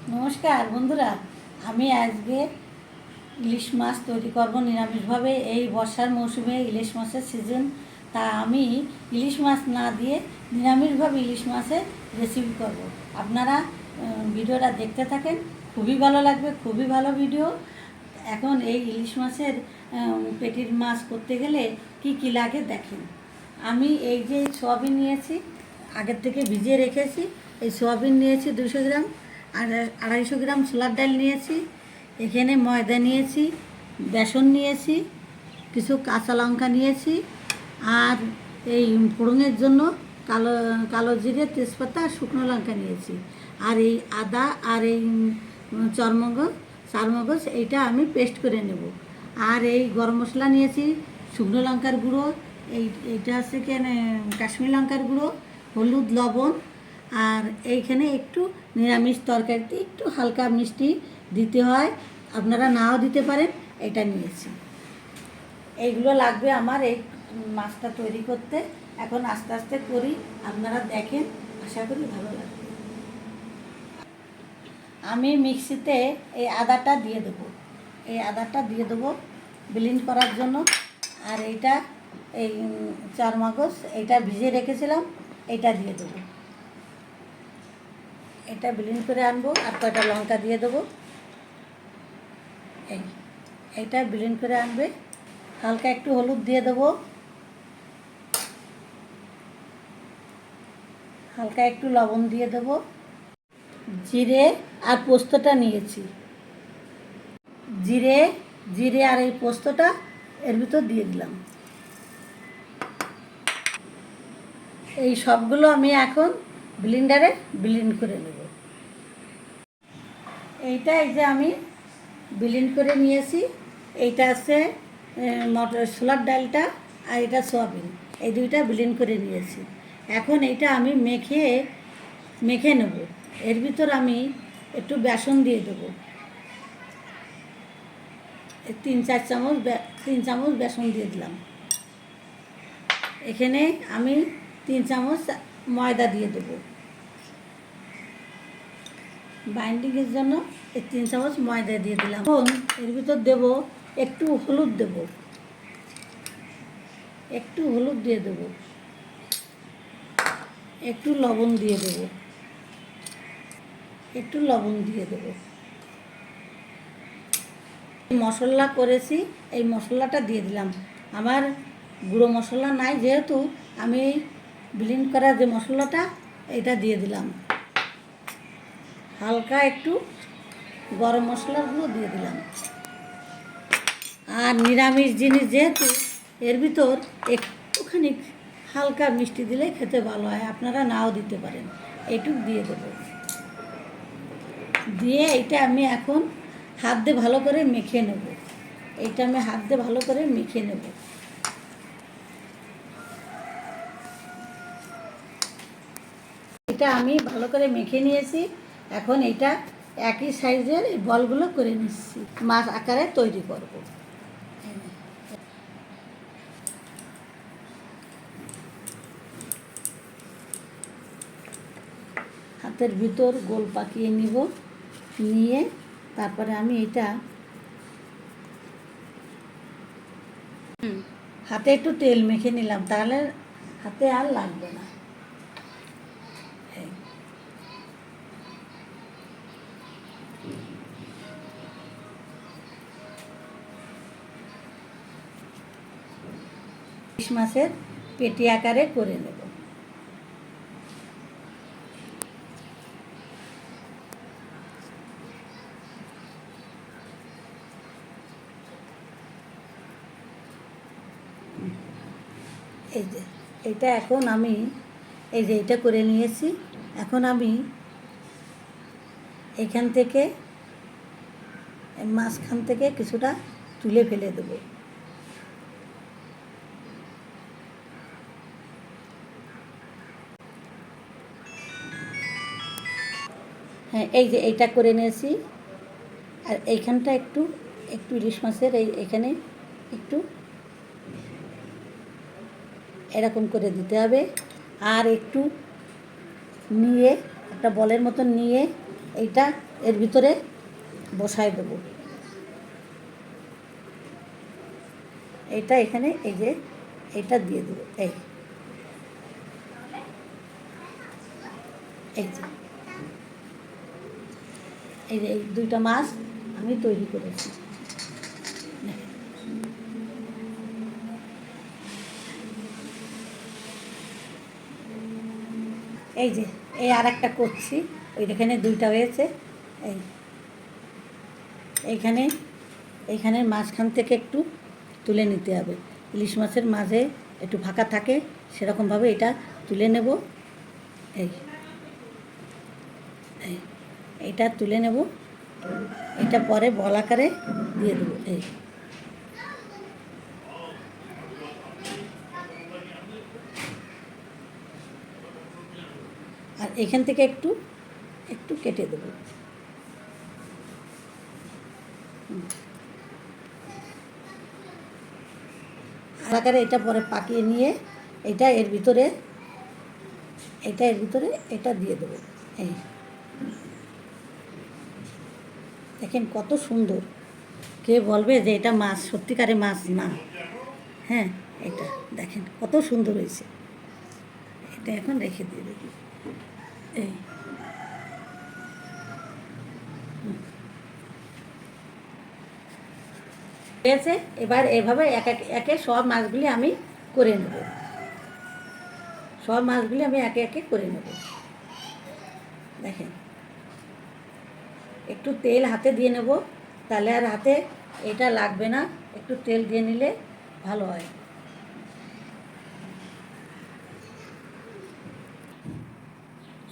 নমস্কার বন্ধুরা, আমি আজকে ইলিশ মাছ তৈরি করব নিরামিষভাবে। এই বর্ষার মৌসুমে ইলিশ মাছের সিজন, তা আমি ইলিশ মাছ না দিয়ে নিরামিষভাবে ইলিশ মাছের রেসিপি করব। আপনারা ভিডিওটা দেখতে থাকেন, খুবই ভালো লাগবে, খুবই ভালো ভিডিও। এখন এই ইলিশ মাছের পেটির মাছ করতে গেলে কি কি লাগে দেখেন। আমি এই যে সোয়াবিন নিয়েছি, আগের থেকে ভিজিয়ে রেখেছি। এই সোয়াবিন নিয়েছি 200 গ্রাম, আর 250 গ্রাম ছোলার ডাল নিয়েছি। এখানে ময়দা নিয়েছি, বেসন নিয়েছি, কিছু কাঁচা লঙ্কা নিয়েছি, আর এই ফোড়নের জন্য কালো কালো জিরে, তেজপাতা আর শুকনো লঙ্কা নিয়েছি। আর এই আদা আর এই চারমগজ এইটা আমি পেস্ট করে নেব। আর এই গরম মশলা নিয়েছি, শুকনো লঙ্কার গুঁড়ো, এইটা হচ্ছে কেন কাশ্মীর লঙ্কার গুঁড়ো, হলুদ, লবণ। আর এইখানে একটু নিরামিষ তরকারিতে একটু হালকা মিষ্টি দিতে হয়, আপনারা নাও দিতে পারেন। এটা নিয়েছি, এইগুলো লাগবে আমার এই মাছটা তৈরি করতে। এখন আস্তে আস্তে করি, আপনারা দেখেন, আশা করি ভালো লাগবে। আমি মিক্সিতে এই আদাটা দিয়ে দেবো, এই আদাটা দিয়ে দেবো ব্লেন্ড করার জন্য। আর এইটা এই চারমগজ এইটা ভিজিয়ে রেখেছিলাম, এইটা দিয়ে দেবো। এটা ব্লেন্ড করে আনবো। আর কয়টা লঙ্কা দিয়ে দেবো। এইটা ব্লেন্ড করে আনবে। হালকা একটু হলুদ দিয়ে দেবো, হালকা একটু লবণ দিয়ে দেবো। জিরে আর পোস্তটা নিয়েছি, জিরে জিরে আর এই পোস্তটা এর ভিতর দিয়ে দিলাম। এই সবগুলো আমি এখন ব্লেন্ডারে ব্লেন্ড করে নেব। এইটা এই যে আমি ব্লেন্ড করে নিয়েছি। এইটা আছে মটর ছোলার ডালটা, আর এটা সয়াবিন, এই দুইটা ব্লেন্ড করে নিয়েছি। এখন এইটা আমি মেখে নেব। এর ভিতর আমি একটু বেসন দিয়ে দেবো, 3-4 চামচ বেসন দিয়ে দিলাম। এখানে আমি 3 চামচ ময়দা দিয়ে দেবো বাইন্ডিংয়ের জন্য। এই 3 চামচ ময়দা দিয়ে দিলাম। এখন এর ভিতর দেবো একটু হলুদ, একটু হলুদ দিয়ে দেবো, একটু লবণ দিয়ে দেবো, একটু লবণ দিয়ে দেবো। মশলা করেছি, এই মশলাটা দিয়ে দিলাম। আমার গুঁড়ো মশলা নাই, যেহেতু আমি এই ব্লেন্ড করা যে মশলাটা এটা দিয়ে দিলাম। হালকা একটু গরম মশলাগুলো দিয়ে দিলাম। আর নিরামিষ জিনিস যেহেতু, এর ভিতর একটুখানি হালকা মিষ্টি দিলে খেতে ভালো হয়, আপনারা নাও দিতে পারেন। এইটুক দিয়ে দেবো। দিয়ে এইটা আমি এখন হাত দিয়ে ভালো করে মেখে নেব। এইটা আমি হাত দিয়ে ভালো করে মেখে নেব। এটা আমি ভালো করে মেখে নিয়েছি। এখন এইটা একই সাইজের এই বলগুলো করে নিচ্ছি, মাছ আকারে তৈরি করব। হাতের ভিতর গোল পাকিয়ে নিব, নিয়ে তারপরে আমি এটা হাতে একটু তেল মেখে নিলাম, তাহলে হাতে আর লাগবে না। ইলিশ মাছের পেটি আকারে করে নেব। এই যে এইটা এখন আমি এই যে এইটা করে নিয়েছি। এখন আমি এখান থেকে মাঝখান থেকে কিছুটা তুলে ফেলে দেবো। হ্যাঁ, এই যে এইটা করে নিয়েছি। আর এইখানটা একটু একটু ইলিশ মাছের এখানে একটু এরকম করে দিতে হবে। আর একটু নিয়ে একটা বলের মতন নিয়ে এইটা এর ভিতরে বসায় দেবো। এইটা এখানে এই যে এইটা দিয়ে দেবো। এই যে এই দুইটা মাছ আমি তৈরি করেছি। এই যে এই আর একটা করছি, এখানে দুইটা হয়েছে। এইখানে এইখানের মাঝখান থেকে একটু তুলে নিতে হবে। ইলিশ মাছের মাঝে একটু ফাঁকা থাকে, সেরকমভাবে এটা তুলে নেব। এই এইটা তুলে নেব, এটা পরে বল আকারে দিয়ে দেবো। আর এখান থেকে একটু একটু কেটে দেবো। আকারে এটা পরে পাকিয়ে নিয়ে এটা এর ভিতরে এটা দিয়ে দেবো। দেখেন কত সুন্দর। কে বলবে যে এটা মাছ, সত্যিকারে মাছ না। হ্যাঁ, এটা দেখেন কত সুন্দর হয়েছে। এটা এখন রেখে দিয়ে দেখি। হয়েছে। এবার এভাবে একে সব মাছগুলি আমি করে নেব। সব মাছগুলি আমি একে একে করে নেব। দেখেন একটু তেল হাতে দিয়ে নেব, তাহলে আর হাতে এটা লাগবে না। একটু তেল দিয়ে নিলে ভালো হয়।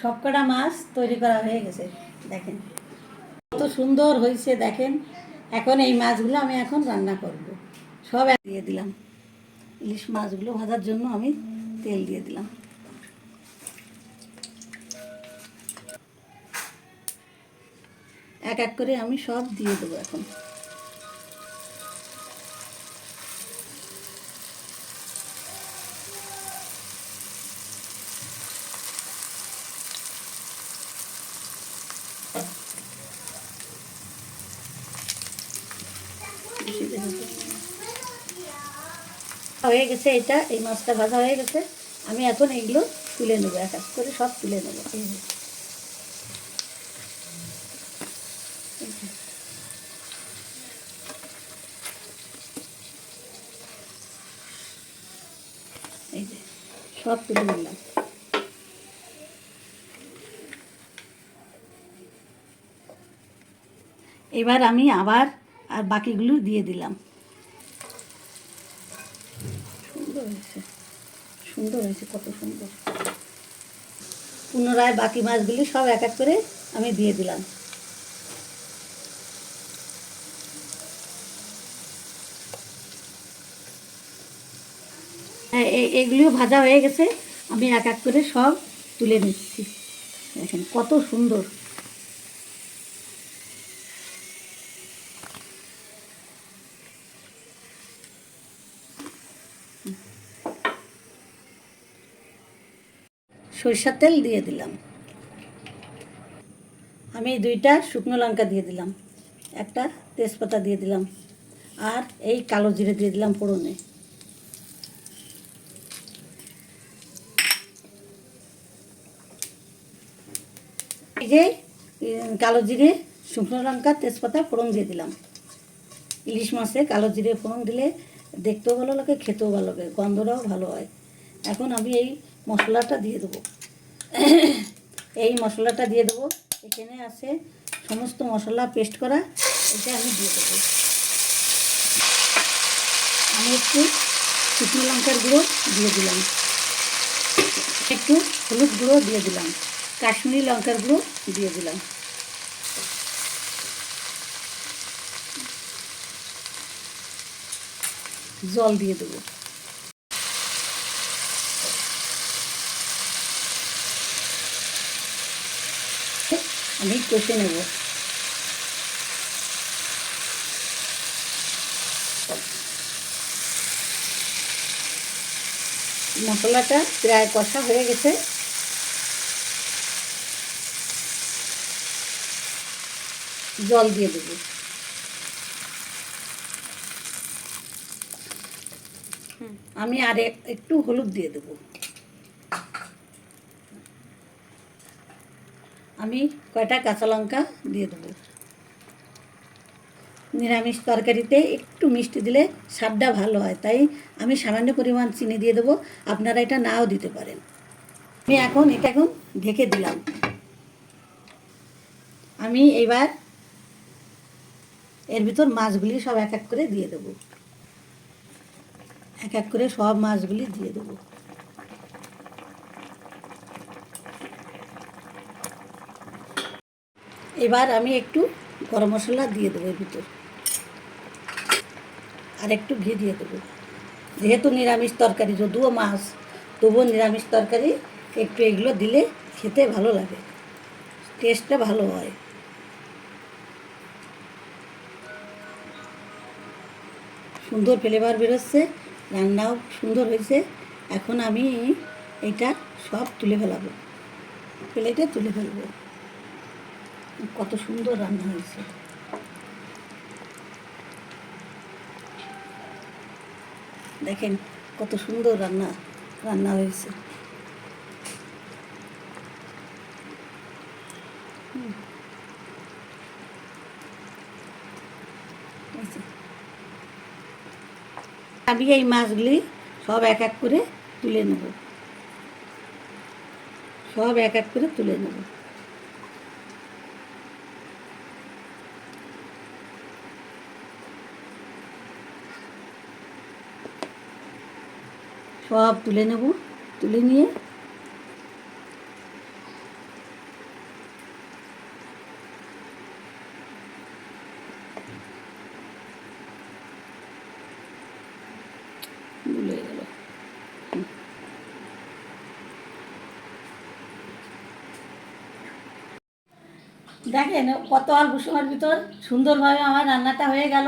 সবকটা মাছ তৈরি করা হয়ে গেছে। দেখেন কত সুন্দর হয়েছে। দেখেন এখন এই মাছগুলো আমি এখন রান্না করব। সব দিয়ে দিলাম। ইলিশ মাছগুলো ভাজার জন্য আমি তেল দিয়ে দিলাম। এক এক করে আমি সব দিয়ে দেবো এখন। হয়ে গেছে, এটা এই মাছটা ভাজা হয়ে গেছে। আমি এখন এইগুলো তুলে নেবো, এক এক করে সব তুলে নেবো। এই যে সব তুলে নিলাম। এবার আমি আবার আর বাকিগুলো দিয়ে দিলাম। সুন্দর হয়েছে, সুন্দর হয়েছে, কত সুন্দর। পুনরায় বাকি মাছগুলি সব এক এক করে আমি দিয়ে দিলাম। হ্যাঁ, এগুলিও ভাজা হয়ে গেছে। আমি এক এক করে সব তুলে নিচ্ছি। দেখেন কত সুন্দর। সরিষার তেল দিয়ে দিলাম। আমি দুইটা শুকনো লঙ্কা দিয়ে দিলাম, একটা তেজপাতা দিয়ে দিলাম, আর এই কালো জিরে দিয়ে দিলাম ফোড়নে। এই যে কালো জিরে, শুকনো লঙ্কা, তেজপাতা ফোড়ন দিয়ে দিলাম। ইলিশ মাছে কালো জিরে ফোড়ন দিলে দেখতেও ভালো লাগে, খেতেও ভালো লাগে, গন্ধটাও ভালো হয়। এখন আমি এই মশলাটা দিয়ে দেবো। এই মশলাটা দিয়ে দেবো। এখানে আছে সমস্ত মশলা পেস্ট করা, এটা আমি দিয়ে দেবো। আমি একটু শুকনো লঙ্কার গুঁড়ো দিয়ে দিলাম, একটু হলুদ গুঁড়ো দিয়ে দিলাম, কাশ্মীরি লঙ্কার গুঁড়ো দিয়ে দিলাম। জল দিয়ে দেবো। আমি কষে নেব। মশলাটা প্রায় কষা হয়ে গেছে। জল দিয়ে দেবো। আমি আর একটু হলুদ দিয়ে দেবো। আমি কয়টা কাঁচা লঙ্কা দিয়ে দেবো। নিরামিষ তরকারিতে একটু মিষ্টি দিলে স্বাদটা ভালো হয়, তাই আমি সামান্য পরিমাণ চিনি দিয়ে দেবো। আপনারা এটা নাও দিতে পারেন। আমি এটা ঢেকে দিলাম। আমি এবার এর ভিতর মাছগুলি সব এক এক করে দিয়ে দেবো। এক এক করে সব মাছগুলি দিয়ে দেবো। এবার আমি একটু গরম মশলা দিয়ে দেবো এর ভিতর, আর একটু ঘি দিয়ে দেবো। যেহেতু নিরামিষ তরকারি, যদিও মাছ, তবুও নিরামিষ তরকারি একটু এগুলো দিলে খেতে ভালো লাগে, টেস্টটা ভালো হয়। সুন্দর ফ্লেভার বেরোচ্ছে, রান্নাও সুন্দর হয়েছে। এখন আমি এটা সব তুলে ফেলাবো, প্লেটে তুলে ফেলবো। কত সুন্দর রান্না হয়েছে, দেখেন কত সুন্দর রান্না রান্না হয়েছে। আমি এই মাছগুলি সব এক এক করে তুলে নেব, সব এক এক করে তুলে নেব। সব তুলে নেব, তুলে নিয়ে ভুলে গেল। দেখেন কত অল্প সময়ের ভিতর সুন্দরভাবে আমার রান্নাটা হয়ে গেল।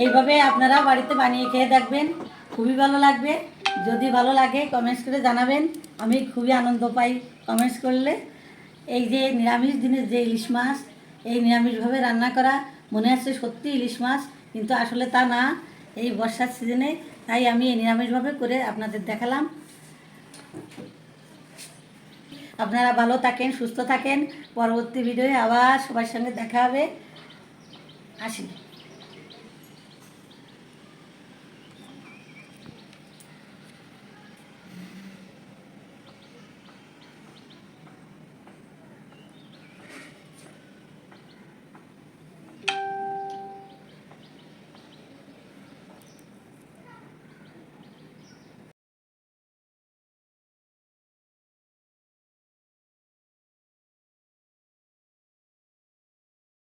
এইভাবে আপনারা বাড়িতে বানিয়ে খেয়ে দেখবেন, খুবই ভালো লাগবে। যদি ভালো লাগে কমেন্টস করে জানাবেন, আমি খুবই আনন্দ পাই কমেন্টস করলে। এই যে নিরামিষ দিনের যে ইলিশ মাছ, এই নিরামিষভাবে রান্না করা, মনে হচ্ছে সত্যি ইলিশ মাছ, কিন্তু আসলে তা না, এই বর্ষার সিজনে। তাই আমি এই নিরামিষভাবে করে আপনাদের দেখালাম। আপনারা ভালো থাকেন, সুস্থ থাকেন। পরবর্তী ভিডিওয়ে আবার সবার সঙ্গে দেখা হবে। আসি।